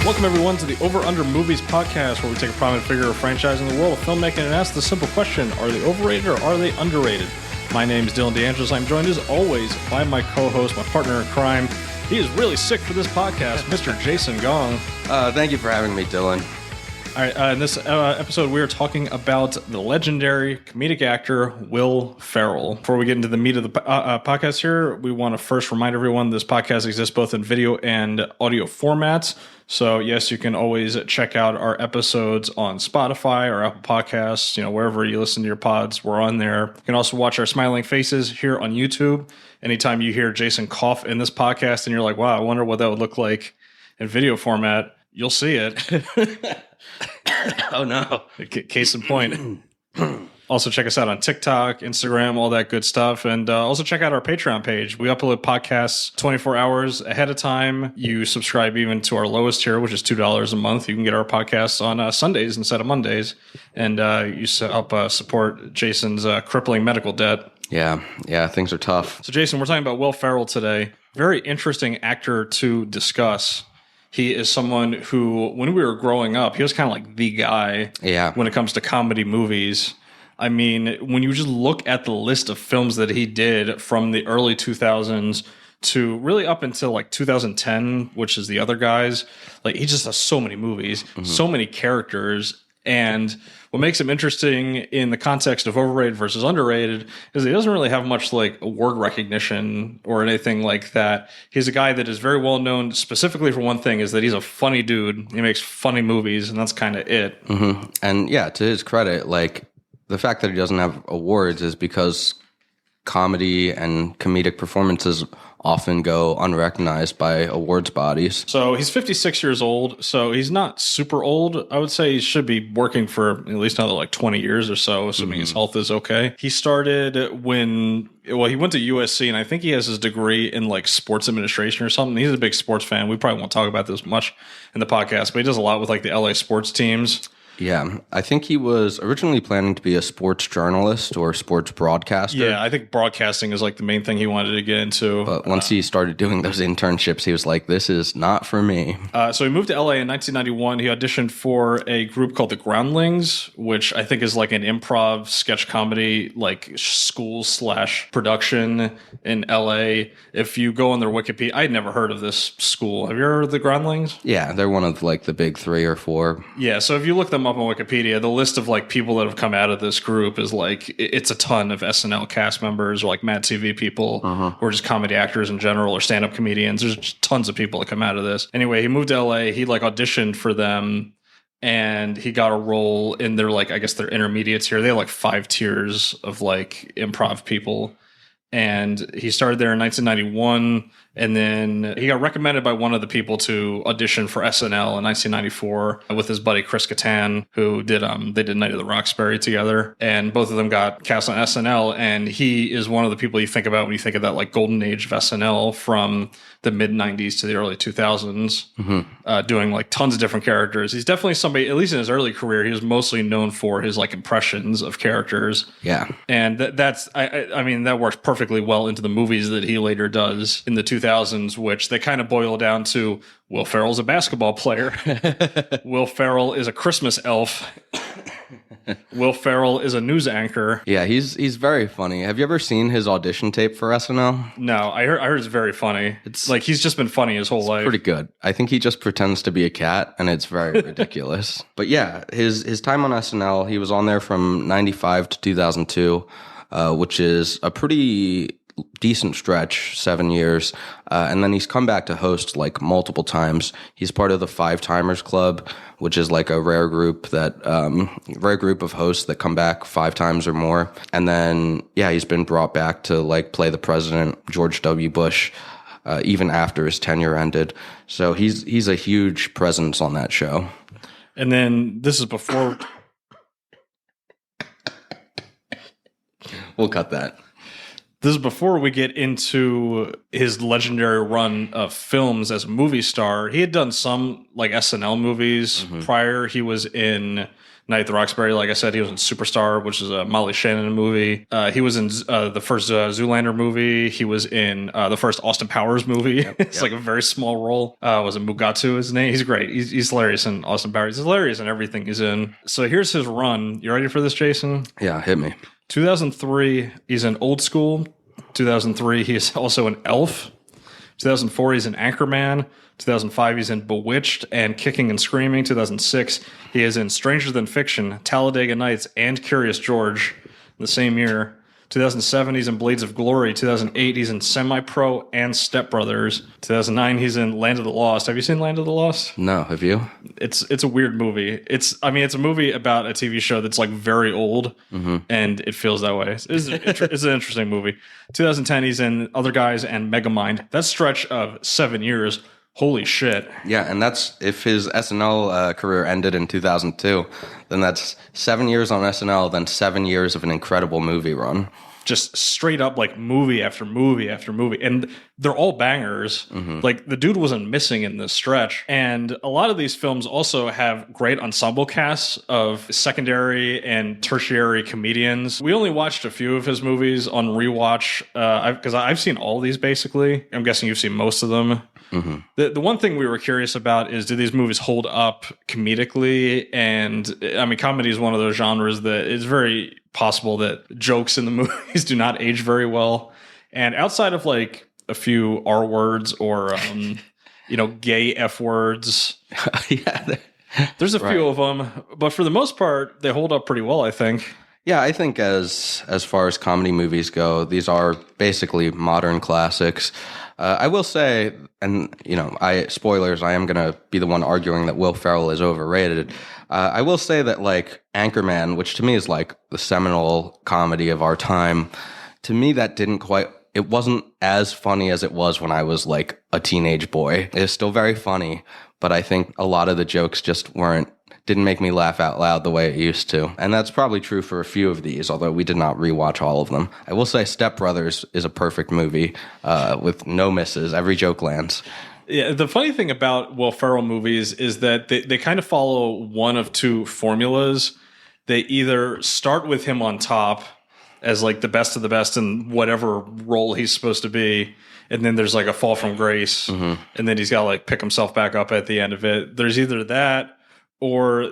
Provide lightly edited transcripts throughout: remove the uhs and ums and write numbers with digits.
Welcome, everyone, to the Over Under Movies podcast, where we take a prominent figure or franchise in the world of filmmaking and ask the simple question, are they overrated or are they underrated? My name is DeAngelis. I'm joined, as always, by my co-host, my partner in crime. He is really sick for this podcast, Mr. Jason Gong. Thank you for having me, Dylan. All right, in this episode, we are talking about the legendary comedic actor, Will Ferrell. Before we get into the meat of the podcast here, we want to first remind everyone this podcast exists both in video and audio formats. So, yes, you can always check out our episodes on Spotify or Apple Podcasts, wherever you listen to your pods, we're on there. You can also watch our smiling faces here on YouTube. Anytime you hear Jason cough in this podcast and you're like, wow, I wonder what that would look like in video format, you'll see it. Oh, no. Case in point. Also, check us out on TikTok, Instagram, all that good stuff. And also check out our Patreon page. We upload podcasts 24 hours ahead of time. You subscribe even to our lowest tier, which is $2 a month. You can get our podcasts on Sundays instead of Mondays. And you help support Jason's crippling medical debt. Yeah, things are tough. So, Jason, we're talking about Will Ferrell today. Very interesting actor to discuss. He is someone who, when we were growing up, he was kind of like the guy when it comes to comedy movies. I mean, when you just look at the list of films that he did from the early 2000s to really up until like 2010, which is the other guys, like he just has so many movies, so many characters. And what makes him interesting in the context of overrated versus underrated is he doesn't really have much like award recognition or anything like that. He's a guy that is very well known specifically for one thing, is that he's a funny dude. He makes funny movies, and that's kind of it. Mm-hmm. And yeah, to his credit, like the fact that he doesn't have awards is because comedy and comedic performances often go unrecognized by awards bodies. So he's 56 years old, so he's not super old. I would say he should be working for at least another like 20 years or so, assuming his health is okay. He started when he went to USC, and I think he has his degree in like sports administration or something. He's a big sports fan. We probably won't talk about this much in the podcast, but he does a lot with like the LA sports teams. Yeah, I think he was originally planning to be a sports journalist or sports broadcaster. Yeah, I think broadcasting is like the main thing he wanted to get into. But once he started doing those internships, he was like, this is not for me. So he moved to LA in 1991. He auditioned for a group called the Groundlings, which I think is like an improv sketch comedy, like school/production in LA. If you go on their Wikipedia, I'd never heard of this school. Have you heard of the Groundlings? Yeah, they're one of like the big 3 or 4. Yeah, so if you look them up on Wikipedia, the list of like people that have come out of this group is like, it's a ton of SNL cast members or like Mad TV people or just comedy actors in general or stand-up comedians. There's just tons of people that come out of this. Anyway, he moved to LA. He like auditioned for them and he got a role in their like, I guess their intermediates here. They have like 5 tiers of like improv people. And he started there in 1991, and then he got recommended by one of the people to audition for SNL in 1994 with his buddy Chris Kattan, who did they did Night of the Roxbury together, and both of them got cast on SNL. And he is one of the people you think about when you think of that like golden age of SNL from the mid 90s to the early 2000s, doing like tons of different characters. He's definitely somebody, at least in his early career, he was mostly known for his like impressions of characters. Yeah, and that's I mean that works perfectly well into the movies that he later does in the 2000s, which they kind of boil down to Will Ferrell's a basketball player. Will Ferrell is a Christmas elf. Will Ferrell is a news anchor. Yeah, he's very funny. Have you ever seen his audition tape for SNL? No, I heard it's very funny. It's like he's just been funny his whole life. Pretty good. I think he just pretends to be a cat, and it's very ridiculous. But yeah, his time on SNL, he was on there from 95 to 2002, which is a pretty decent stretch, 7 years. And then he's come back to host like multiple times. He's part of the 5-Timers Club, which is like a rare group of hosts that come back 5 times or more. And then, yeah, he's been brought back to like play the president, George W. Bush, even after his tenure ended. So he's a huge presence on that show. And then this is before. We'll cut that. This is before we get into his legendary run of films as a movie star. He had done some like SNL movies prior. He was in Night at the Roxbury. Like I said, he was in Superstar, which is a Molly Shannon movie. He was in the first Zoolander movie. He was in the first Austin Powers movie. It's like a very small role. Was it Mugatu his name? He's great. He's hilarious in Austin Powers. He's hilarious in everything he's in. So here's his run. You ready for this, Jason? Yeah, hit me. 2003, he's in Old School. 2003, he's also in Elf. 2004, he's in Anchorman. 2005, he's in Bewitched and Kicking and Screaming. 2006, he is in Stranger Than Fiction, Talladega Nights, and Curious George the same year. 2007, he's in Blades of Glory. 2008, he's in Semi-Pro and Step Brothers. 2009, he's in Land of the Lost. Have you seen Land of the Lost? No, have you? It's a weird movie. It's a movie about a TV show that's like very old, and it feels that way. It's an interesting movie. 2010, he's in Other Guys and Megamind. That stretch of 7 years. Holy shit. Yeah, and that's, if his SNL career ended in 2002, then that's 7 years on SNL, then 7 years of an incredible movie run. Just straight up like movie after movie after movie. And they're all bangers. Like the dude wasn't missing in this stretch. And a lot of these films also have great ensemble casts of secondary and tertiary comedians. We only watched a few of his movies on rewatch because I've seen all of these basically. I'm guessing you've seen most of them. The one thing we were curious about is, do these movies hold up comedically? And I mean, comedy is one of those genres that is very possible that jokes in the movies do not age very well. And outside of like a few R words or, gay F words, there's a few of them. But for the most part, they hold up pretty well, I think. Yeah, I think as far as comedy movies go, these are basically modern classics. I will say, and spoilers, I am going to be the one arguing that Will Ferrell is overrated. I will say that like Anchorman, which to me is like the seminal comedy of our time, to me that it wasn't as funny as it was when I was like a teenage boy. It's still very funny, but I think a lot of the jokes just didn't make me laugh out loud the way it used to. And that's probably true for a few of these, although we did not rewatch all of them. I will say Step Brothers is a perfect movie with no misses. Every joke lands. Yeah, the funny thing about Will Ferrell movies is that they kind of follow one of two formulas. They either start with him on top as like the best of the best in whatever role he's supposed to be, and then there's like a fall from grace, and then he's got to like pick himself back up at the end of it. There's either that, or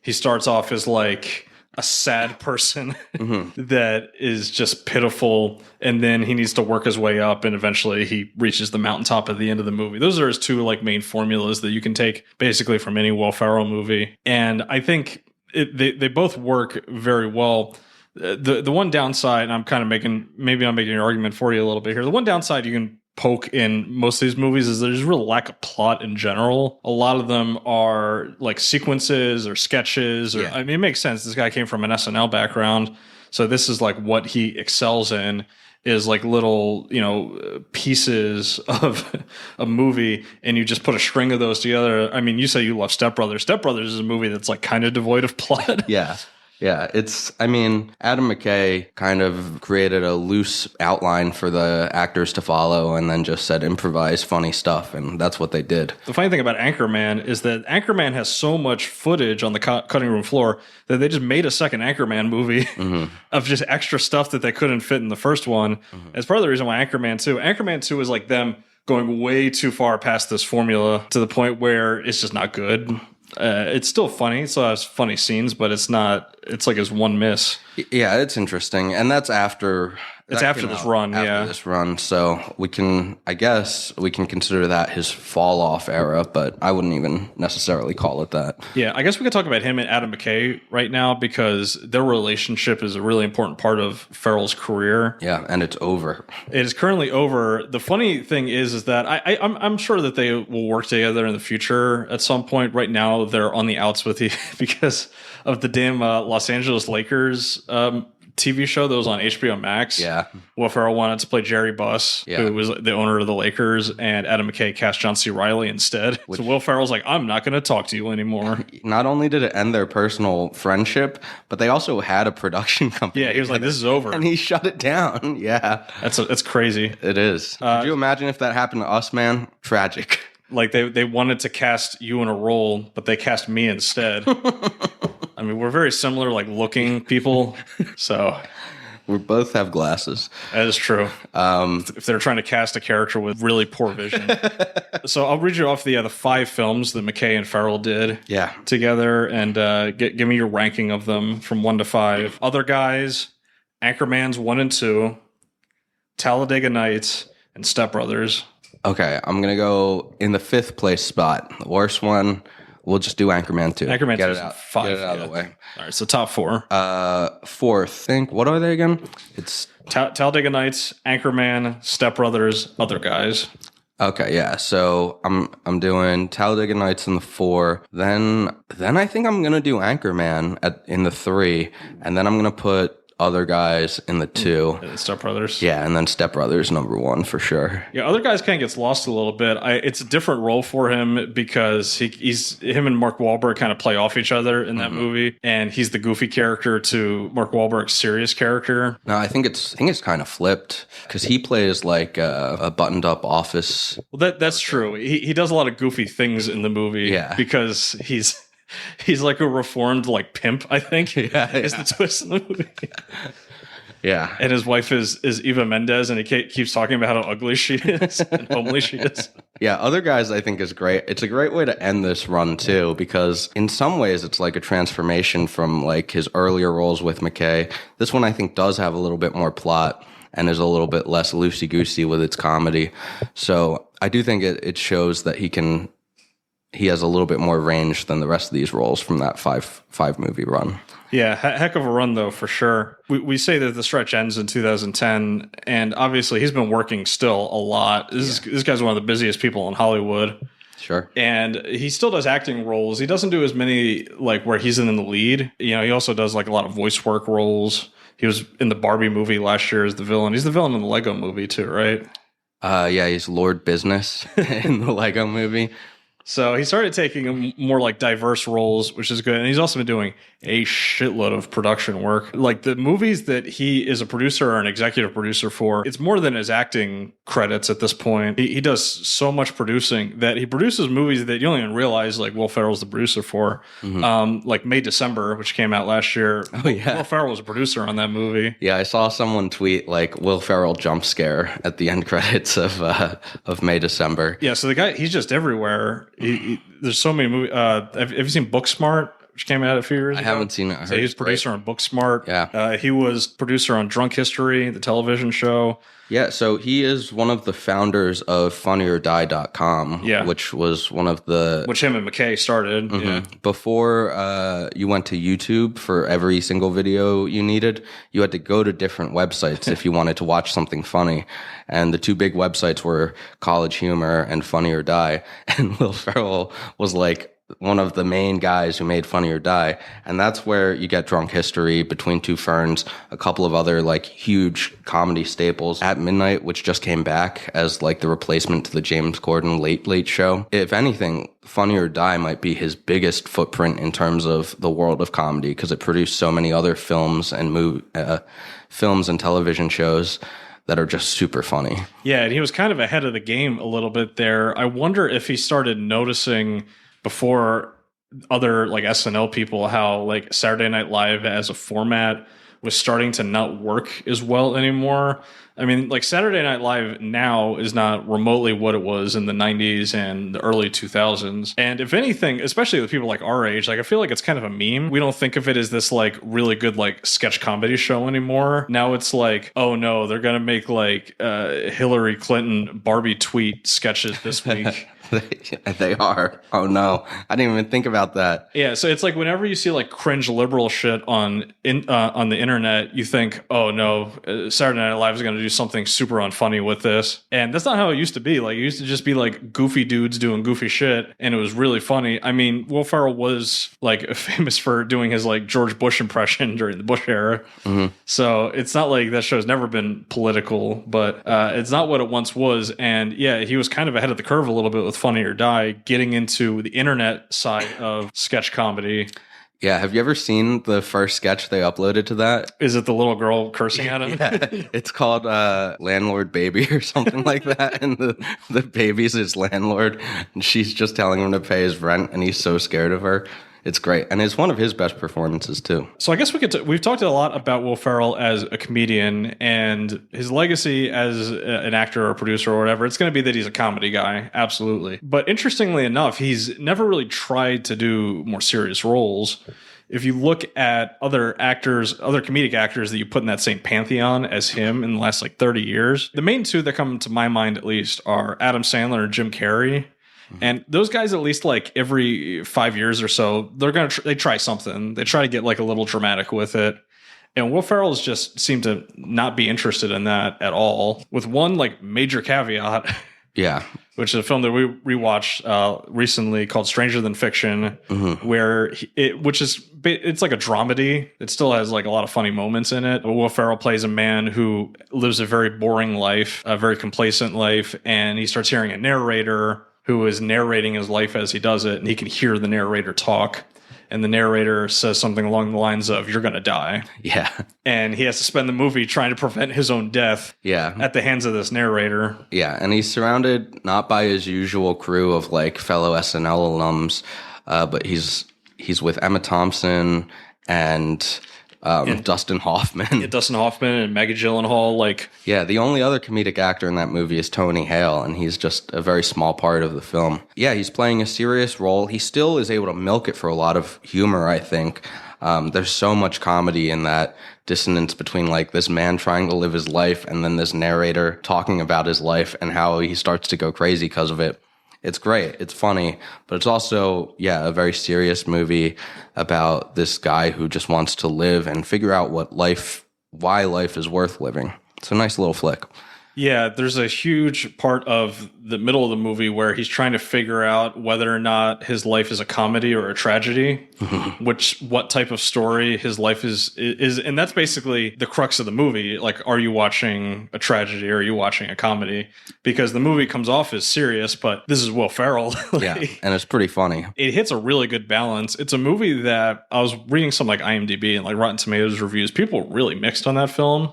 he starts off as like a sad person that is just pitiful, and then he needs to work his way up, and eventually he reaches the mountaintop at the end of the movie. Those are his two like main formulas that you can take basically from any Will Ferrell movie, and I think they both work very well. The one downside, and I'm making an argument for you a little bit here. The one downside you can poke in most of these movies is there's real lack of plot in general. A lot of them are like sequences or sketches, or I mean, it makes sense. This guy came from an SNL background, so this is like what he excels in, is like little, pieces of a movie, and you just put a string of those together. I mean, you say you love Step Brothers. Step Brothers is a movie that's like kind of devoid of plot. Yeah, Adam McKay kind of created a loose outline for the actors to follow and then just said improvise funny stuff, and that's what they did. The funny thing about Anchorman is that Anchorman has so much footage on the cutting room floor that they just made a second Anchorman movie of just extra stuff that they couldn't fit in the first one. As part of the reason why Anchorman 2 is like them going way too far past this formula to the point where it's just not good. It's still funny. It still has funny scenes, but it's like his one miss. Yeah, it's interesting. And that's after It's after this run, after this run. So I guess we can consider that his fall off era, but I wouldn't even necessarily call it that. Yeah, I guess we could talk about him and Adam McKay right now because their relationship is a really important part of Ferrell's career. Yeah, and it's over. It is currently over. The funny thing is that I'm sure that they will work together in the future at some point. Right now, they're on the outs with you because of the damn Los Angeles Lakers TV show that was on HBO Max. Yeah. Will Ferrell wanted to play Jerry Buss, who was the owner of the Lakers, and Adam McKay cast John C. Reilly instead. So Will Ferrell's like, I'm not going to talk to you anymore. Not only did it end their personal friendship, but they also had a production company. Yeah, he was like, this is over. And he shut it down. Yeah. That's crazy. It is. Could you imagine if that happened to us, man? Tragic. Like they wanted to cast you in a role, but they cast me instead. I mean, we're very similar, like looking people. So we both have glasses. That is true. If they're trying to cast a character with really poor vision. So I'll read you off the 5 films that McKay and Ferrell did together, and give me your ranking of them from 1 to 5. Other Guys, Anchorman's 1 and 2, Talladega Nights, and Step Brothers. Okay, I'm going to go in the 5th place spot. The worst one, we'll just do Anchorman 2. Anchorman 2 Get it out. 5. Get it out of the way. All right, so top 4. 4th, what are they again? It's Talladega Nights, Anchorman, Step Brothers, Other Guys. Okay, yeah. So I'm doing Talladega Nights in the 4. Then I think I'm going to do Anchorman in the 3, and then I'm going to put Other Guys in the 2. Step Brothers. Yeah, and then Step Brothers number 1 for sure. Yeah, Other Guys kind of gets lost a little bit. It's a different role for him because him and Mark Wahlberg kind of play off each other in that movie, and he's the goofy character to Mark Wahlberg's serious character. No, I think it's kind of flipped because he plays like a buttoned up office. Well, that's true. He does a lot of goofy things in the movie. Yeah, because he's like a reformed like pimp, I think. Yeah. Is the twist in the movie. Yeah. And his wife is Eva Mendes, and he keeps talking about how ugly she is and homely she is. Yeah, Other Guys I think is great. It's a great way to end this run too, because in some ways it's like a transformation from like his earlier roles with McKay. This one I think does have a little bit more plot and is a little bit less loosey-goosey with its comedy. So I do think it shows that he has a little bit more range than the rest of these roles from that five movie run. Yeah, heck of a run, though, for sure. We say that the stretch ends in 2010, and obviously he's been working still a lot. This guy's one of the busiest people in Hollywood. Sure. And he still does acting roles. He doesn't do as many, like, where he's in the lead. You know, he also does, like, a lot of voice work roles. He was in the Barbie movie last year as the villain. He's the villain in the Lego movie, too, right? Yeah, he's Lord Business in the Lego movie. So he started taking more like diverse roles, which is good. And he's also been doing a shitload of production work. Like the movies that he is a producer or an executive producer for, it's more than his acting credits at this point. He does so much producing that he produces movies that you don't even realize like Will Ferrell's the producer for. Mm-hmm. Like May December, which came out last year. Oh, yeah. Will Ferrell was a producer on that movie. Yeah, I saw someone tweet like Will Ferrell jump scare at the end credits of May December. Yeah, so the guy, he's just everywhere. There's so many movies. Have you seen Booksmart, which came out a few years ago? I haven't seen it. So he was producer on Booksmart. Yeah. He was producer on Drunk History, the television show. Yeah, so he is one of the founders of funnyordie.com, which was one of the... Which him and McKay started. Mm-hmm. Yeah. Before you went to YouTube for every single video you needed, you had to go to different websites if you wanted to watch something funny. And the two big websites were College Humor and Funny or Die. And Will Ferrell was like one of the main guys who made Funny or Die. And that's where you get Drunk History, Between Two Ferns, a couple of other like huge comedy staples. At Midnight, which just came back as like the replacement to the James Corden Late Late Show. If anything, Funny or Die might be his biggest footprint in terms of the world of comedy because it produced so many other films and films and television shows that are just super funny. Yeah, and he was kind of ahead of the game a little bit there. I wonder if he started noticing before other like SNL people how like Saturday Night Live as a format was starting to not work as well anymore. I mean, like Saturday Night Live now is not remotely what it was in the 90s and the early 2000s. And if anything, especially with people like our age, like I feel like it's kind of a meme. We don't think of it as this like really good like sketch comedy show anymore. Now it's like, oh no, they're going to make like Hillary Clinton Barbie tweet sketches this week. They are. Oh no, I didn't even think about that. Yeah, so it's like whenever you see like cringe liberal shit on the internet, you think, oh no, Saturday Night Live is going to do something super unfunny with this, and that's not how it used to be. Like it used to just be like goofy dudes doing goofy shit, and it was really funny. I mean, Will Ferrell was like famous for doing his like George Bush impression during the Bush era, so it's not like that show's never been political, but it's not what it once was. And yeah, he was kind of ahead of the curve a little bit with Funny or Die, getting into the internet side of sketch comedy. Yeah, have you ever seen the first sketch they uploaded to that? Is it the little girl cursing at him? Yeah, it's called Landlord Baby or something like that. And the baby's his landlord, and she's just telling him to pay his rent, and he's so scared of her. It's great, and it's one of his best performances too. So I guess we've talked a lot about Will Ferrell as a comedian and his legacy as an actor or producer or whatever. It's going to be that he's a comedy guy, absolutely. But interestingly enough, he's never really tried to do more serious roles. If you look at other comedic actors that you put in that same pantheon as him in the last like 30 years, the main two that come to my mind at least are Adam Sandler and Jim Carrey. And those guys, at least like every 5 years or so, they try something. They try to get like a little dramatic with it. And Will Ferrell's just seemed to not be interested in that at all, with one like major caveat. Yeah. Which is a film that we rewatched recently called Stranger Than Fiction, where it's like a dramedy. It still has like a lot of funny moments in it. But Will Ferrell plays a man who lives a very boring life, a very complacent life, and he starts hearing a narrator who is narrating his life as he does it, and he can hear the narrator talk. And the narrator says something along the lines of, "You're going to die." Yeah. And he has to spend the movie trying to prevent his own death at the hands of this narrator. Yeah, and he's surrounded not by his usual crew of like fellow SNL alums, but he's with Emma Thompson and Dustin Hoffman. Yeah, Dustin Hoffman and Maggie Gyllenhaal. Yeah, the only other comedic actor in that movie is Tony Hale, and he's just a very small part of the film. Yeah, he's playing a serious role. He still is able to milk it for a lot of humor, I think. There's so much comedy in that dissonance between like this man trying to live his life and then this narrator talking about his life and how he starts to go crazy because of it. It's great. It's funny, but it's also, a very serious movie about this guy who just wants to live and figure out why life is worth living. It's a nice little flick. Yeah, there's a huge part of the middle of the movie where he's trying to figure out whether or not his life is a comedy or a tragedy, what type of story his life is, and that's basically the crux of the movie. Like, are you watching a tragedy or are you watching a comedy? Because the movie comes off as serious, but this is Will Ferrell. Yeah, and it's pretty funny. It hits a really good balance. It's a movie that I was reading some like IMDb and like Rotten Tomatoes reviews. People were really mixed on that film.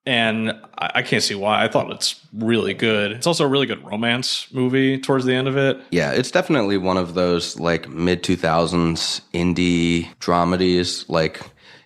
And I can't see why. I thought it's really good. It's also a really good romance movie towards the end of it. Yeah, it's definitely one of those like mid-2000s indie dramedies. Like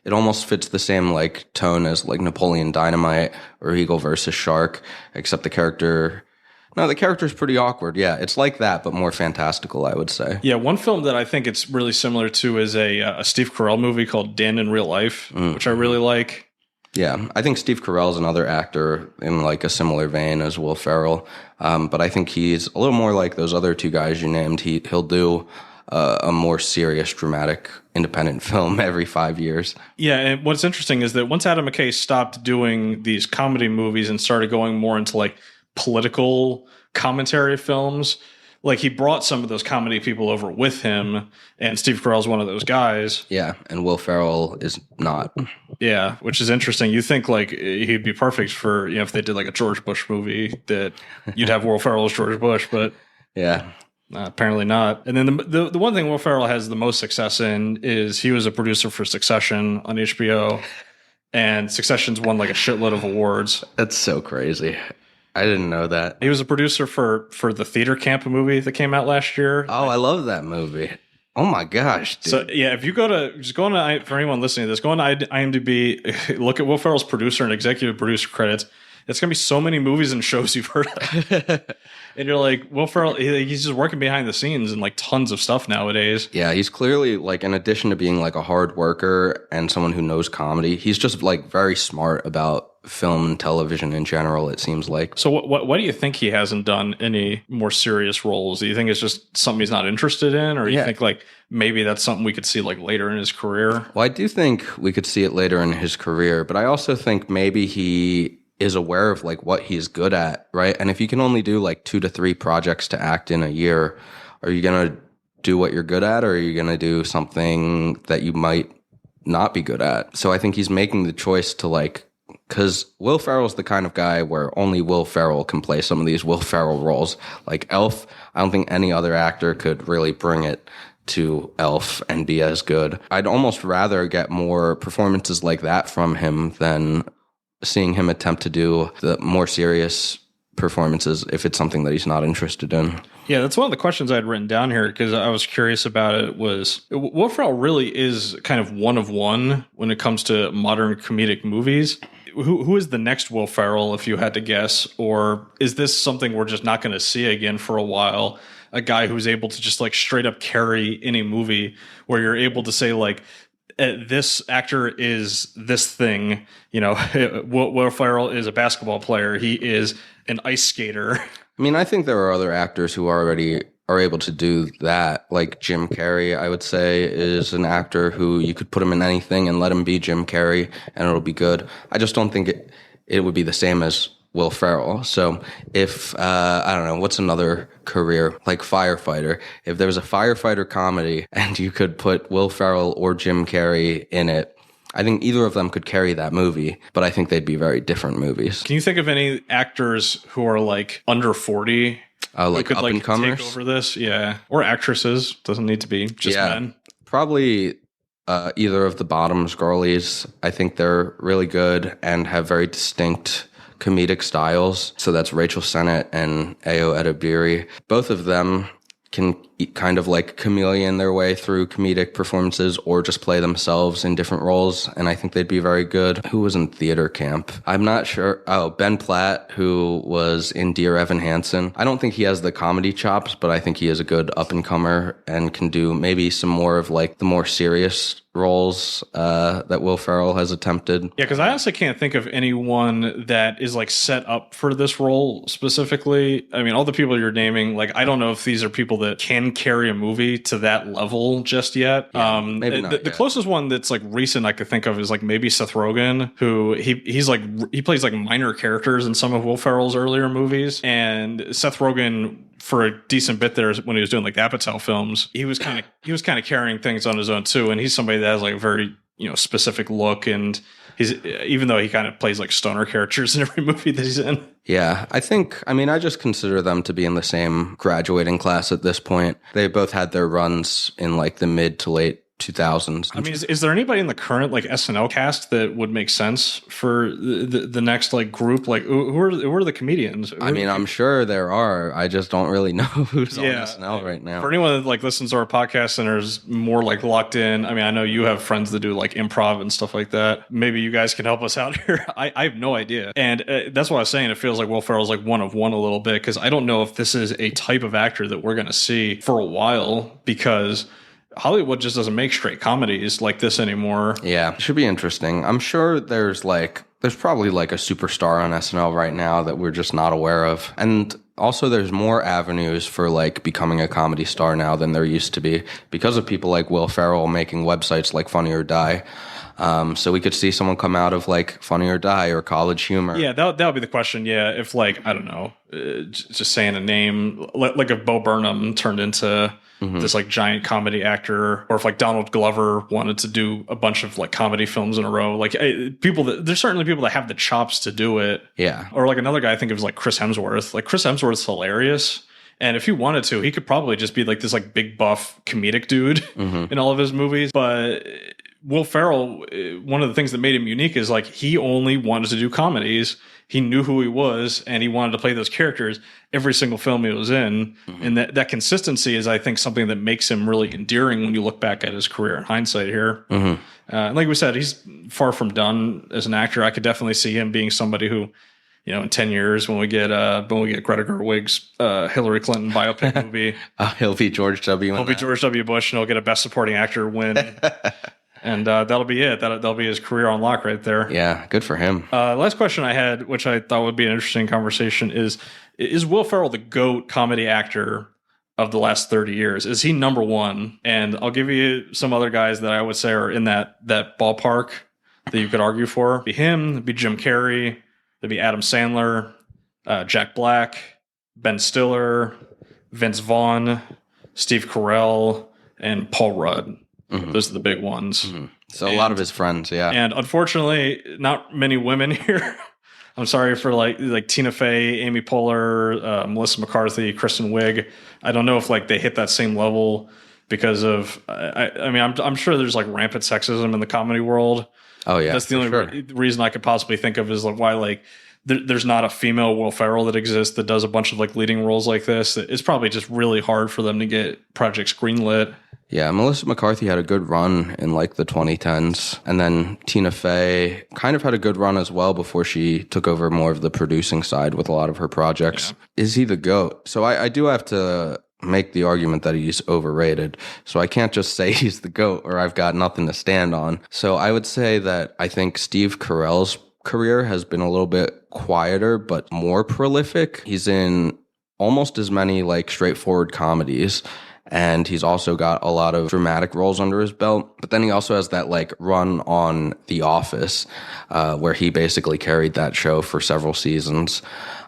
it almost fits the same like tone as like Napoleon Dynamite or Eagle versus Shark, except the character's pretty awkward. Yeah, it's like that, but more fantastical, I would say. Yeah, one film that I think it's really similar to is a Steve Carell movie called Dan in Real Life, which I really like. Yeah, I think Steve Carell's another actor in like a similar vein as Will Ferrell, but I think he's a little more like those other two guys you named. He'll do a more serious, dramatic, independent film every 5 years. Yeah, and what's interesting is that once Adam McKay stopped doing these comedy movies and started going more into like political commentary films, like he brought some of those comedy people over with him, and Steve Carell's one of those guys. Yeah, and Will Ferrell is not. Yeah, which is interesting. You think like he'd be perfect for, if they did like a George Bush movie, that you'd have Will Ferrell as George Bush, but yeah, apparently not. And then the one thing Will Ferrell has the most success in is he was a producer for Succession on HBO, and Succession's won like a shitload of awards. That's so crazy. I didn't know that. He was a producer for the Theater Camp movie that came out last year. Oh, I love that movie. Oh my gosh, dude. So yeah, if you go on for anyone listening to this, go on to IMDb, look at Will Ferrell's producer and executive producer credits. it's going to be so many movies and shows you've heard of. And you're like, Will Ferrell, he's just working behind the scenes and like tons of stuff nowadays. Yeah, he's clearly like, in addition to being like a hard worker and someone who knows comedy, he's just like very smart about film and television in general, it seems like. So what do you think he hasn't done any more serious roles? Do you think it's just something he's not interested in? Or you think like maybe that's something we could see like later in his career? Well, I do think we could see it later in his career, but I also think maybe he is aware of like what he's good at, right? And if you can only do like 2 to 3 projects to act in a year, are you going to do what you're good at, or are you going to do something that you might not be good at? So I think he's making the choice to like, because Will Ferrell's the kind of guy where only Will Ferrell can play some of these Will Ferrell roles. Like Elf, I don't think any other actor could really bring it to Elf and be as good. I'd almost rather get more performances like that from him than seeing him attempt to do the more serious performances if it's something that he's not interested in. Yeah, that's one of the questions I had written down here because I was curious about it. Was Will Ferrell really is kind of one of one when it comes to modern comedic movies? Who is the next Will Ferrell, if you had to guess? Or is this something we're just not going to see again for a while? A guy who's able to just like straight up carry any movie where you're able to say like, this actor is this thing, you know, Will Ferrell is a basketball player. He is an ice skater. I mean, I think there are other actors who already are able to do that. Like Jim Carrey, I would say, is an actor who you could put him in anything and let him be Jim Carrey and it'll be good. I just don't think it would be the same as Will Ferrell. So if, I don't know, what's another career? Like firefighter. If there was a firefighter comedy and you could put Will Ferrell or Jim Carrey in it, I think either of them could carry that movie, but I think they'd be very different movies. Can you think of any actors who are like under 40? Like could up and comers? Take over this? Yeah. Or actresses. Doesn't need to be just men. Probably either of the Bottoms girlies. I think they're really good and have very distinct comedic styles. So that's Rachel Sennett and Ayo Edebiri. Both of them can kind of like chameleon their way through comedic performances or just play themselves in different roles. And I think they'd be very good. Who was in theater camp? I'm not sure. Oh, Ben Platt, who was in Dear Evan Hansen. I don't think he has the comedy chops, but I think he is a good up and comer and can do maybe some more of like the more serious roles that Will Ferrell has attempted. Yeah, because I honestly can't think of anyone that is like set up for this role specifically. I mean, all the people you're naming, like I don't know if these are people that can carry a movie to that level just yet. Yeah, maybe not the closest one that's like recent I could think of is like maybe Seth Rogen, who he plays like minor characters in some of Will Ferrell's earlier movies. And Seth Rogen, for a decent bit there when he was doing like the Apatow films, he was kind of carrying things on his own too. And he's somebody that has like a very, you know, specific look, and he's, even though he kind of plays like stoner characters in every movie that he's in. Yeah, I just consider them to be in the same graduating class at this point. They both had their runs in like the mid to late 2000s. I mean, is there anybody in the current like SNL cast that would make sense for the next like group? Like who are the comedians? I mean, I'm sure there are. I just don't really know who's on SNL right now. For anyone that like listens to our podcast and is more like locked in, I mean, I know you have friends that do like improv and stuff like that. Maybe you guys can help us out here. I have no idea. And that's what I was saying. It feels like Will Ferrell's like one of one a little bit, because I don't know if this is a type of actor that we're going to see for a while, because Hollywood just doesn't make straight comedies like this anymore. Yeah, it should be interesting. I'm sure there's probably like a superstar on SNL right now that we're just not aware of. And also there's more avenues for like becoming a comedy star now than there used to be, because of people like Will Ferrell making websites like Funny or Die. So we could see someone come out of like Funny or Die or College Humor. Yeah, that would be the question. Yeah, if like, I don't know, just saying a name, like if Bo Burnham turned into this like giant comedy actor, or if like Donald Glover wanted to do a bunch of like comedy films in a row, like there's certainly people that have the chops to do it. Yeah. Or like another guy I think of is like Chris Hemsworth. Like Chris Hemsworth's hilarious. And if he wanted to, he could probably just be like this like big buff comedic dude in all of his movies. But Will Ferrell, one of the things that made him unique is like he only wanted to do comedies. He knew who he was, and he wanted to play those characters every single film he was in. And that consistency is, I think, something that makes him really endearing when you look back at his career in hindsight here. Like we said, he's far from done as an actor. I could definitely see him being somebody who in 10 years when we get Greta Gerwig's Hillary Clinton biopic movie, he'll be George W. He'll be George W. Bush, and he'll get a Best Supporting Actor win. And that'll be it. That'll be his career on lock right there. Yeah, good for him. Last question I had, which I thought would be an interesting conversation, is Will Ferrell the GOAT comedy actor of the last 30 years? Is he number one? And I'll give you some other guys that I would say are in that ballpark that you could argue for. It'd be him, it'd be Jim Carrey, it'd be Adam Sandler, Jack Black, Ben Stiller, Vince Vaughn, Steve Carell, and Paul Rudd. Mm-hmm. Those are the big ones. Mm-hmm. So a lot of his friends, yeah. And unfortunately, not many women here. I'm sorry for like Tina Fey, Amy Poehler, Melissa McCarthy, Kristen Wiig. I don't know if they hit that same level because of. I'm sure there's rampant sexism in the comedy world. Oh yeah, that's the only reason I could possibly think of is why there's not a female Will Ferrell that exists that does a bunch of leading roles like this. It's probably just really hard for them to get projects greenlit. Yeah, Melissa McCarthy had a good run in the 2010s. And then Tina Fey kind of had a good run as well before she took over more of the producing side with a lot of her projects. Yeah. Is he the GOAT? So I do have to make the argument that he's overrated. So I can't just say he's the GOAT or I've got nothing to stand on. So I would say that I think Steve Carell's career has been a little bit quieter but more prolific. He's in almost as many straightforward comedies. And he's also got a lot of dramatic roles under his belt. But then he also has that run on The Office, where he basically carried that show for several seasons.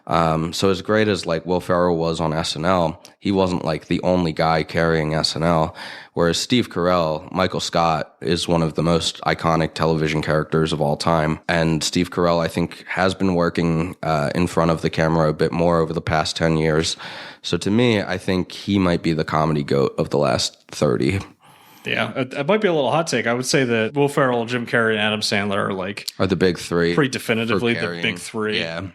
So as great as Will Ferrell was on SNL, he wasn't the only guy carrying SNL. Whereas Steve Carell, Michael Scott, is one of the most iconic television characters of all time. And Steve Carell, I think, has been working in front of the camera a bit more over the past 10 years. So to me, I think he might be the comedy GOAT of the last 30. Yeah, it might be a little hot take. I would say that Will Ferrell, Jim Carrey, and Adam Sandler are the big three. Pretty definitively the big three. Yeah.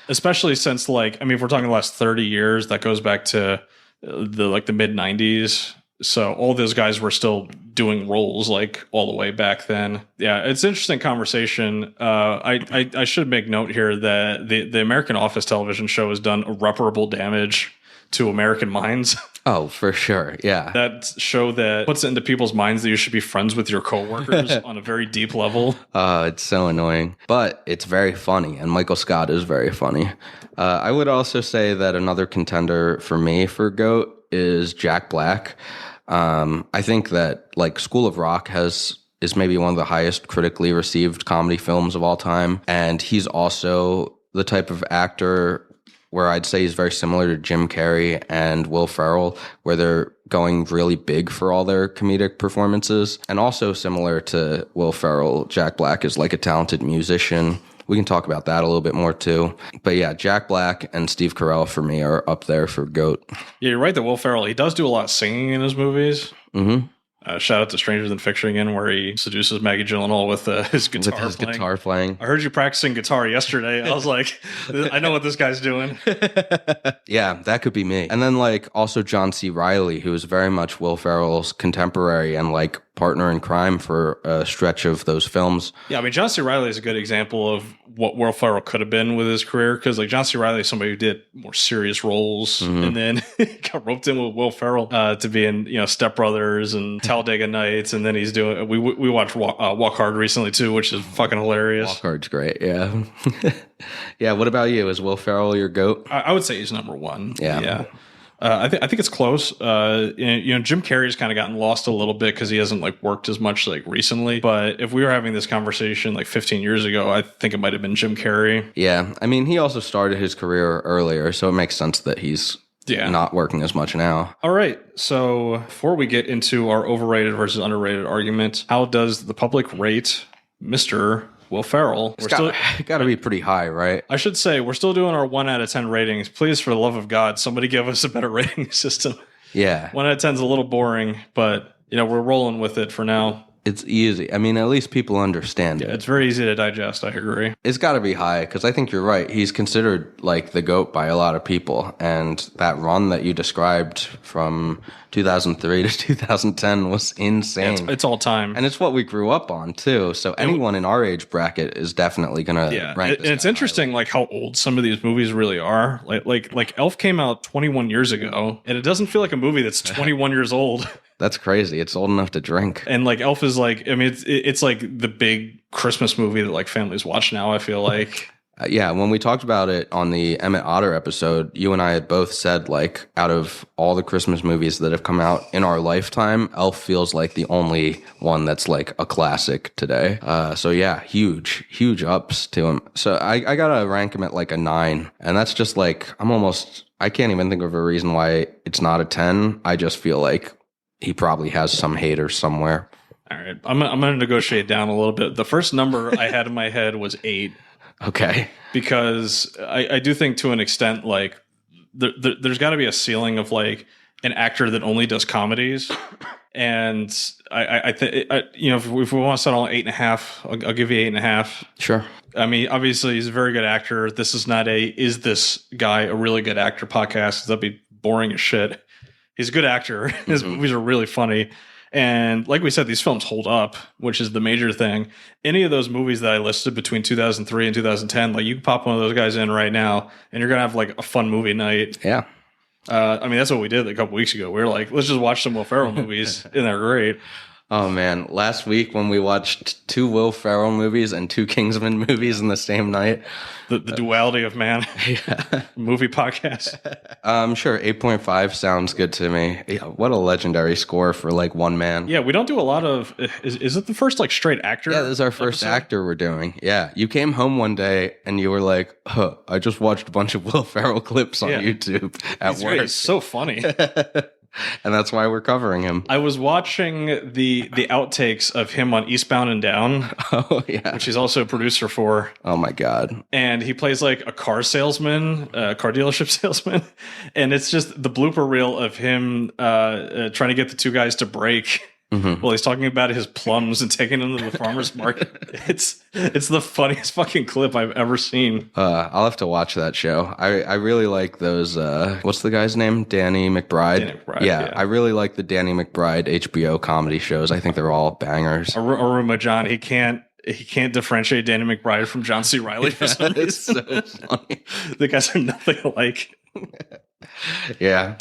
Especially since if we're talking the last 30 years, that goes back to the mid 90s. So all those guys were still doing roles all the way back then. Yeah, it's an interesting conversation. I should make note here that the American Office television show has done irreparable damage to American minds. Oh, for sure. Yeah. That show that puts it into people's minds that you should be friends with your coworkers on a very deep level. It's so annoying. But it's very funny, and Michael Scott is very funny. I would also say that another contender for me for GOAT is Jack Black. I think that School of Rock is maybe one of the highest critically received comedy films of all time. And he's also the type of actor where I'd say he's very similar to Jim Carrey and Will Ferrell, where they're going really big for all their comedic performances. And also similar to Will Ferrell, Jack Black is a talented musician. We can talk about that a little bit more too. But yeah, Jack Black and Steve Carell for me are up there for GOAT. Yeah, you're right that Will Ferrell, he does do a lot of singing in his movies. Mm-hmm. Shout out to Stranger Than Fiction again, where he seduces Maggie Gyllenhaal with his guitar playing. I heard you practicing guitar yesterday. I was like, I know what this guy's doing. Yeah, that could be me. And then also John C. Reilly, who is very much Will Ferrell's contemporary and partner in crime for a stretch of those films. Yeah, John C. Reilly is a good example of what Will Ferrell could have been with his career, because John C. Reilly is somebody who did more serious roles, and then got roped in with Will Ferrell to be in Step Brothers and Talladega Nights, and then he's doing. We watched Walk Hard recently too, which is fucking hilarious. Walk Hard's great, yeah. Yeah. What about you? Is Will Ferrell your GOAT? I would say he's number one. Yeah. I think it's close. Jim Carrey's kind of gotten lost a little bit because he hasn't worked as much recently. But if we were having this conversation 15 years ago, I think it might have been Jim Carrey. Yeah, he also started his career earlier, so it makes sense that he's not working as much now. All right. So before we get into our overrated versus underrated argument, how does the public rate Mr. Will Ferrell? It's got to be pretty high, right? I should say, we're still doing our 1 out of 10 ratings. Please, for the love of God, somebody give us a better rating system. Yeah. 1 out of 10 is a little boring, but we're rolling with it for now. It's easy. I mean, at least people understand it. It's very easy to digest. I agree. It's got to be high because I think you're right. He's considered like the GOAT by a lot of people. And that run that you described from 2003 to 2010 was insane. It's all time. And it's what we grew up on too. So anyone in our age bracket is definitely going to rank this. And it's interesting like how old some of these movies really are. Like Elf came out 21 years ago and it doesn't feel like a movie that's 21 years old. That's crazy. It's old enough to drink. And like Elf is like, I mean, it's like the big Christmas movie that like families watch now, I feel like. Yeah, when we talked about it on the Emmett Otter episode, you and I had both said like out of all the Christmas movies that have come out in our lifetime, Elf feels like the only one that's like a classic today. So yeah, huge ups to him. So I gotta rank him at like a 9. And that's just like, I can't even think of a reason why it's not a 10. I just feel like he probably has some haters somewhere. All right. I'm going to negotiate down a little bit. The first number I had in my head was 8. Okay. Because I do think to an extent, like, there's got to be a ceiling of, like, an actor that only does comedies. And I think, if we want to settle on 8.5, I'll give you 8.5. Sure. I mean, obviously, he's a very good actor. This is not is this guy a really good actor podcast? That'd be boring as shit. He's a good actor. His movies are really funny. And like we said, these films hold up, which is the major thing. Any of those movies that I listed between 2003 and 2010, like you can pop one of those guys in right now and you're going to have like a fun movie night. Yeah. I mean, that's what we did a couple weeks ago. We were like, let's just watch some Will Ferrell movies and they're great. Oh man, last week when we watched 2 Will Ferrell movies and 2 Kingsman movies in the same night. The duality of man. Yeah. Movie podcast. Sure, 8.5 sounds good to me. Yeah, what a legendary score for like one man. Yeah, we don't do a lot of... Is it the first like straight actor? Yeah, this is our first actor we're doing. Yeah, you came home one day and you were like, I just watched a bunch of Will Ferrell clips on YouTube at work. It's so funny. And that's why we're covering him. I was watching the outtakes of him on Eastbound and Down. Oh, yeah. Which he's also a producer for. Oh, my God. And he plays like a car salesman, car dealership salesman. And it's just the blooper reel of him trying to get the 2 guys to break. Mm-hmm. Well, he's talking about his plums and taking them to the farmer's market. It's the funniest fucking clip I've ever seen. I'll have to watch that show. I really like those. What's the guy's name? Danny McBride. Danny McBride. Yeah, I really like the Danny McBride HBO comedy shows. I think they're all bangers. Aruma John. He can't differentiate Danny McBride from John C. Reilly for some reason. It's so funny. The guys are nothing alike. Yeah.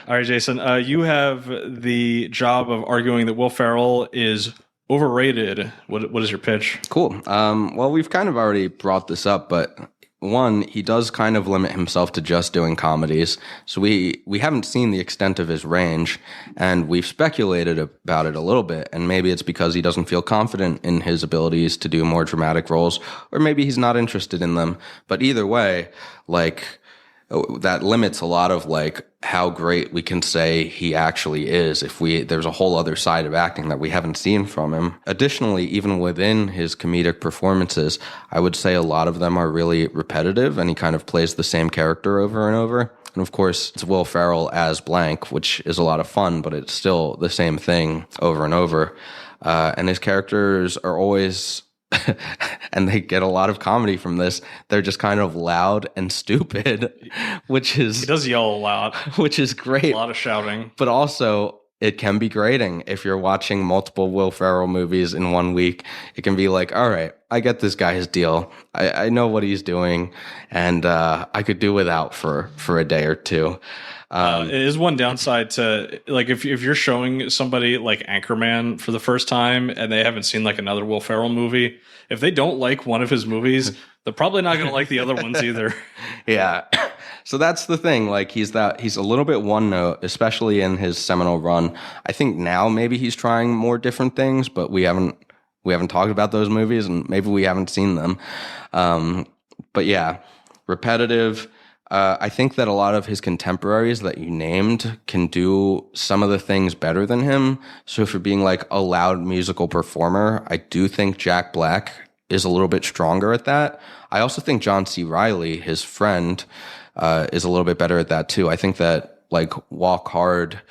All right, Jason, you have the job of arguing that Will Ferrell is overrated. What is your pitch? Cool. Well, we've kind of already brought this up, but one, he does kind of limit himself to just doing comedies. So we haven't seen the extent of his range, and we've speculated about it a little bit. And maybe it's because he doesn't feel confident in his abilities to do more dramatic roles, or maybe he's not interested in them. But either way, like, that limits a lot of like how great we can say he actually is there's a whole other side of acting that we haven't seen from him. Additionally, even within his comedic performances, I would say a lot of them are really repetitive and he kind of plays the same character over and over. And of course, it's Will Ferrell as blank, which is a lot of fun, but it's still the same thing over and over. And his characters are always... and they get a lot of comedy from this. They're just kind of loud and stupid, which is... He does yell a lot. Which is great. A lot of shouting. But also, it can be grating. If you're watching multiple Will Ferrell movies in one week, it can be like, all right, I get this guy's deal. I know what he's doing, and I could do without for a day or two. It is one downside to, like, if you're showing somebody like Anchorman for the first time and they haven't seen like another Will Ferrell movie, if they don't like one of his movies, they're probably not going to like the other ones either. Yeah. So that's the thing. Like, he's a little bit one note, especially in his seminal run. I think now maybe he's trying more different things, but we haven't talked about those movies and maybe we haven't seen them. But yeah, repetitive. I think that a lot of his contemporaries that you named can do some of the things better than him. So if you're being like a loud musical performer, I do think Jack Black is a little bit stronger at that. I also think John C. Reilly, his friend, is a little bit better at that too. I think that like Walk Hard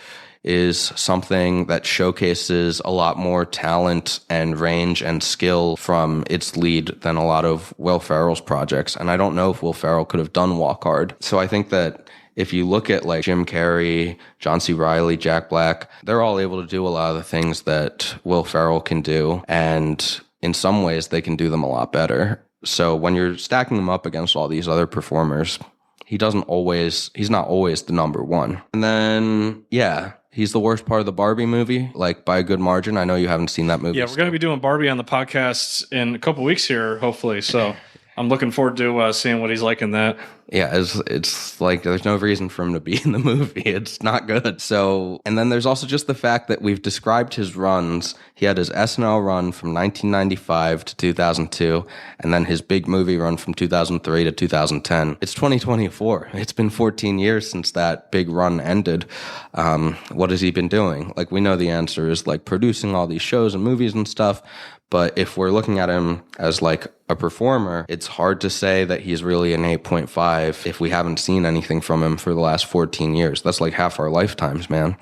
is something that showcases a lot more talent and range and skill from its lead than a lot of Will Ferrell's projects. And I don't know if Will Ferrell could have done Walk Hard. So I think that if you look at like Jim Carrey, John C. Reilly, Jack Black, they're all able to do a lot of the things that Will Ferrell can do. And in some ways, they can do them a lot better. So when you're stacking them up against all these other performers, he's not always the number one. And then, yeah, he's the worst part of the Barbie movie, like by a good margin. I know you haven't seen that movie. Yeah, we're going to be doing Barbie on the podcast in a couple weeks here, hopefully. So I'm looking forward to seeing what he's like in that. Yeah, it's like there's no reason for him to be in the movie. It's not good. So, and then there's also just the fact that we've described his runs. He had his SNL run from 1995 to 2002, and then his big movie run from 2003 to 2010. It's 2024. It's been 14 years since that big run ended. What has he been doing? Like, we know the answer is like producing all these shows and movies and stuff. But if we're looking at him as like a performer, it's hard to say that he's really an 8.5 if we haven't seen anything from him for the last 14 years. That's like half our lifetimes, man.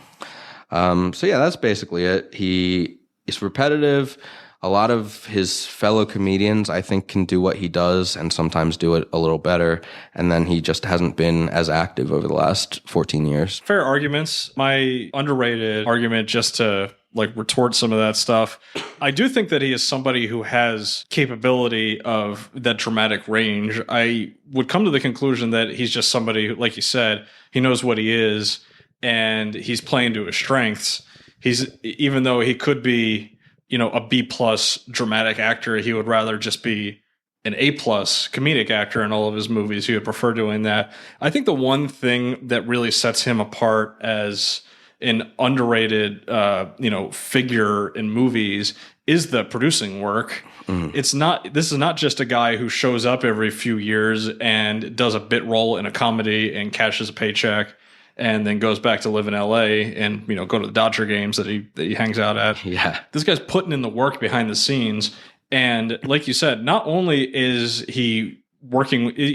So yeah, that's basically it. He is repetitive. A lot of his fellow comedians, I think, can do what he does and sometimes do it a little better. And then he just hasn't been as active over the last 14 years. Fair arguments. My underrated argument, just to like retort some of that stuff, I do think that he is somebody who has capability of that dramatic range. I would come to the conclusion that he's just somebody who, like you said, he knows what he is and he's playing to his strengths. Even though he could be, a B+ dramatic actor, he would rather just be an A+ comedic actor in all of his movies. He would prefer doing that. I think the one thing that really sets him apart as an underrated, figure in movies is the producing work. Mm. This is not just a guy who shows up every few years and does a bit role in a comedy and cashes a paycheck and then goes back to live in LA and, go to the Dodger games that he hangs out at. Yeah. This guy's putting in the work behind the scenes. And like you said, not only is he's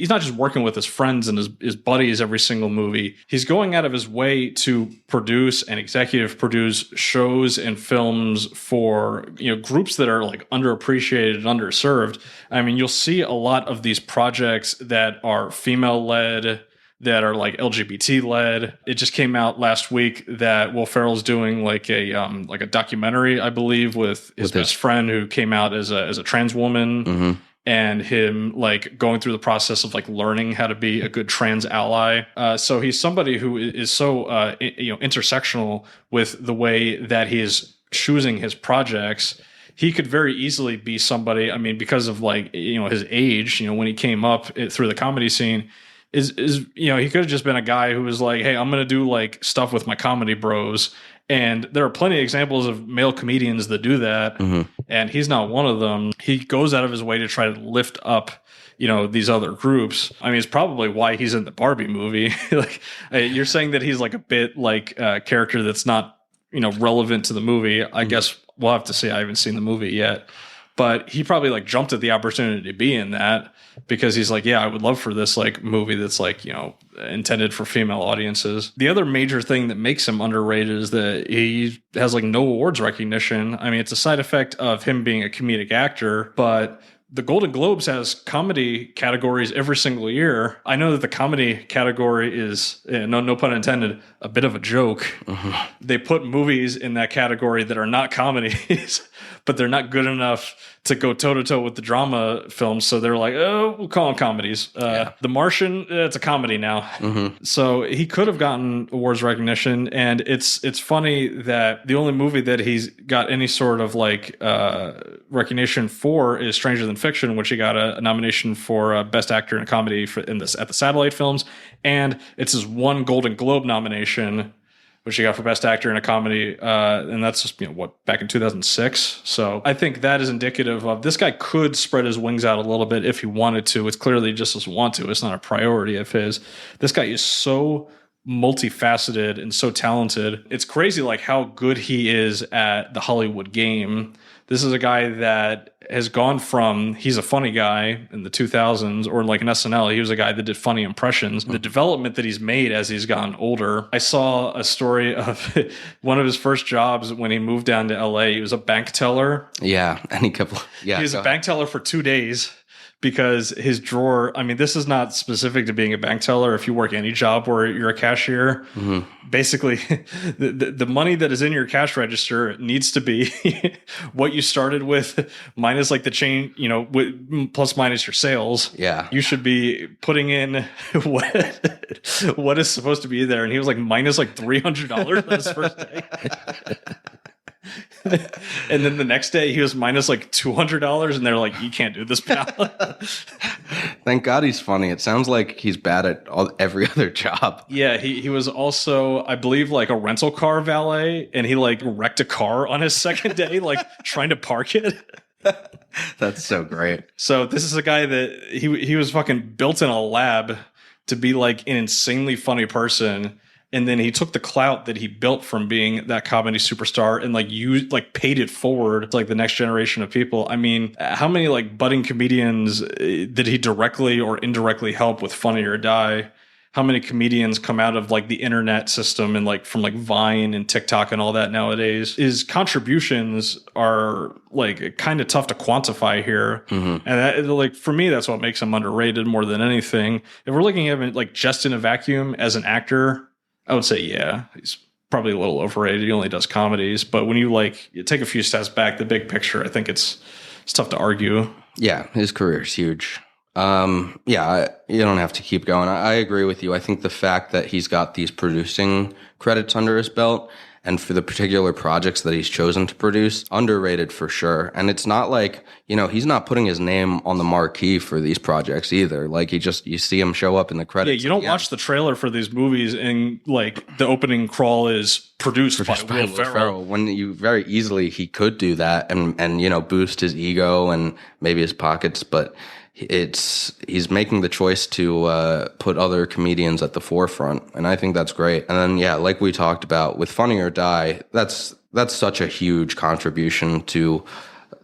not just working with his friends and his buddies every single movie. He's going out of his way to produce and executive produce shows and films for, groups that are like underappreciated and underserved. I mean, you'll see a lot of these projects that are female led, that are like LGBT led. It just came out last week that Will Ferrell's doing like a documentary, I believe, with his best friend who came out as a trans woman. Mm-hmm. And him like going through the process of like learning how to be a good trans ally. So he's somebody who is so intersectional with the way that he is choosing his projects. He could very easily be somebody, I mean, because of like, his age, when he came up through the comedy scene, is he could have just been a guy who was like, hey, I'm going to do like stuff with my comedy bros. And there are plenty of examples of male comedians that do that. Mm-hmm. And he's not one of them. He goes out of his way to try to lift up, these other groups. I mean, it's probably why he's in the Barbie movie. Like you're saying that he's like a bit like a character that's not, relevant to the movie. I guess we'll have to see. I haven't seen the movie yet. But he probably like jumped at the opportunity to be in that because he's like, yeah, I would love for this like movie that's like, intended for female audiences. The other major thing that makes him underrated is that he has like no awards recognition. I mean, it's a side effect of him being a comedic actor, but the Golden Globes has comedy categories every single year. I know that the comedy category is, no pun intended, a bit of a joke. Mm-hmm. They put movies in that category that are not comedies, but they're not good enough to go toe-to-toe with the drama films. So they're like, oh, we'll call them comedies. The Martian, it's a comedy now. Mm-hmm. So he could have gotten awards recognition. And it's funny that the only movie that he's got any sort of like recognition for is Stranger Than Fiction, which he got a nomination for Best Actor in a Comedy at the Satellite Films. And it's his one Golden Globe nomination, which he got for Best Actor in a Comedy, and that's just, back in 2006. So I think that is indicative of this guy could spread his wings out a little bit if he wanted to. It's clearly just doesn't want to. It's not a priority of his. This guy is so multifaceted and so talented. It's crazy like how good he is at the Hollywood game. This is a guy that has gone from, he's a funny guy in the 2000s, or like in SNL, he was a guy that did funny impressions. The development that he's made as he's gotten older. I saw a story of one of his first jobs when he moved down to LA. He was a bank teller. Yeah. And he was a bank teller for 2 days. Because his drawer, I mean, this is not specific to being a bank teller. If you work any job where you're a cashier, basically the money that is in your cash register needs to be what you started with minus like the chain, plus minus your sales. Yeah. You should be putting in what is supposed to be there. And he was like minus like $300 on his first day. And then the next day he was minus like $200, and they're like, "You can't do this, pal." Thank God he's funny. It sounds like he's bad at every other job. Yeah, he was also, I believe, like a rental car valet, and he like wrecked a car on his second day, like trying to park it. That's so great. So this is a guy that he was fucking built in a lab to be like an insanely funny person. And then he took the clout that he built from being that comedy superstar and paid it forward to like the next generation of people. I mean, how many like budding comedians did he directly or indirectly help with Funny or Die? How many comedians come out of like the internet system and like from like Vine and TikTok and all that nowadays? His contributions are like kind of tough to quantify here. And that, like, for me, that's what makes him underrated more than anything. If we're looking at him like just in a vacuum as an actor, I would say, yeah, he's probably a little overrated. He only does comedies. But when you take a few steps back, the big picture, I think it's tough to argue. Yeah, his career is huge. You don't have to keep going. I agree with you. I think the fact that he's got these producing credits under his belt, and for the particular projects that he's chosen to produce, underrated for sure. And it's not like, he's not putting his name on the marquee for these projects either. Like you see him show up in the credits. Yeah, you don't watch the trailer for these movies and like the opening crawl is produced by Will Ferrell. When very easily he could do that and boost his ego and maybe his pockets, but he's making the choice to put other comedians at the forefront, and I think that's great. And then like we talked about with Funny or Die, that's such a huge contribution to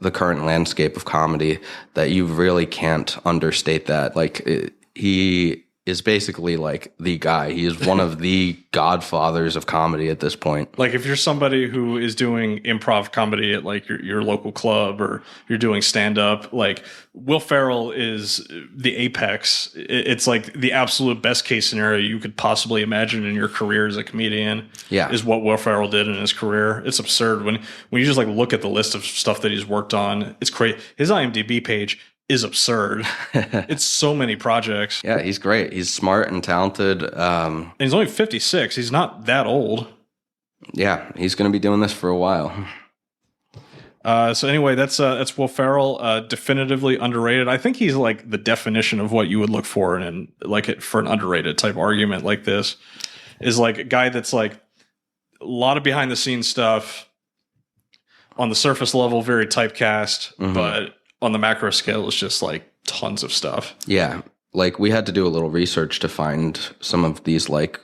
the current landscape of comedy that you really can't understate that. Like he is basically like the guy. He is one of the godfathers of comedy at this point. Like if you're somebody who is doing improv comedy at like your local club, or you're doing stand up, like Will Ferrell is the apex. It's like the absolute best case scenario you could possibly imagine in your career as a comedian. Yeah, is what Will Ferrell did in his career. It's absurd when you just like look at the list of stuff that he's worked on. It's crazy. His IMDb page is absurd. It's so many projects. Yeah, he's great. He's smart and talented. And he's only 56. He's not that old. Yeah, he's going to be doing this for a while. So anyway, that's Will Ferrell. Definitively underrated. I think he's like the definition of what you would look for for an underrated type argument like this. Is like a guy that's like a lot of behind the scenes stuff. On the surface level, very typecast, but on the macro scale, it's just like tons of stuff. Yeah. Like we had to do a little research to find some of these like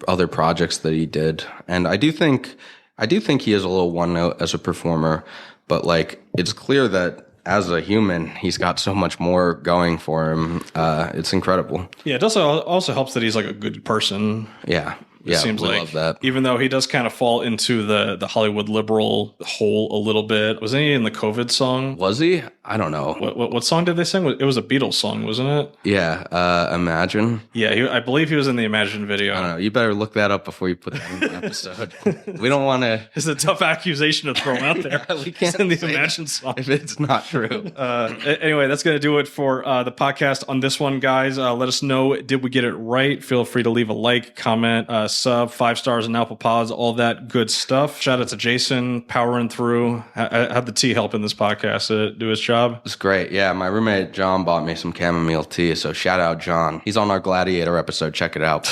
other projects that he did. And I do think he is a little one note as a performer, but like it's clear that as a human, he's got so much more going for him. It's incredible. Yeah. It also helps that he's like a good person. Yeah. It seems like, love that. Even though he does kind of fall into the Hollywood liberal hole a little bit. Wasn't he in the COVID song? Was he? I don't know. What song did they sing? It was a Beatles song, wasn't it? Yeah, Imagine. Yeah, I believe he was in the Imagine video. I don't know. You better look that up before you put that in the episode. We don't want to... It's a tough accusation to throw out there. We can't in the Imagine song. If it's not true. Anyway, that's going to do it for the podcast on this one, guys. Let us know, did we get it right? Feel free to leave a like, comment, sub, 5 stars in Apple Pods, all that good stuff. Shout out to Jason, powering through. I had the tea help in this podcast to do his job. It's great. Yeah, my roommate John bought me some chamomile tea, so shout out John. He's on our Gladiator episode. Check it out.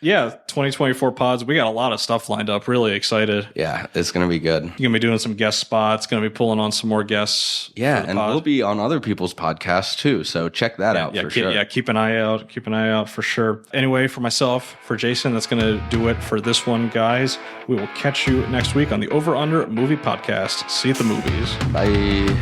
Yeah, 2024 pods. We got a lot of stuff lined up. Really excited. Yeah, it's going to be good. You're going to be doing some guest spots. Going to be pulling on some more guests. Yeah, and we'll be on other people's podcasts too. So check that out for sure. Yeah, keep an eye out. Keep an eye out for sure. Anyway, for myself, for Jason, that's going to do it for this one, guys. We will catch you next week on the Over Under Movie Podcast. See you at the movies. Bye.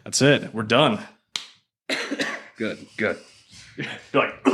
That's it. We're done. Good. Like.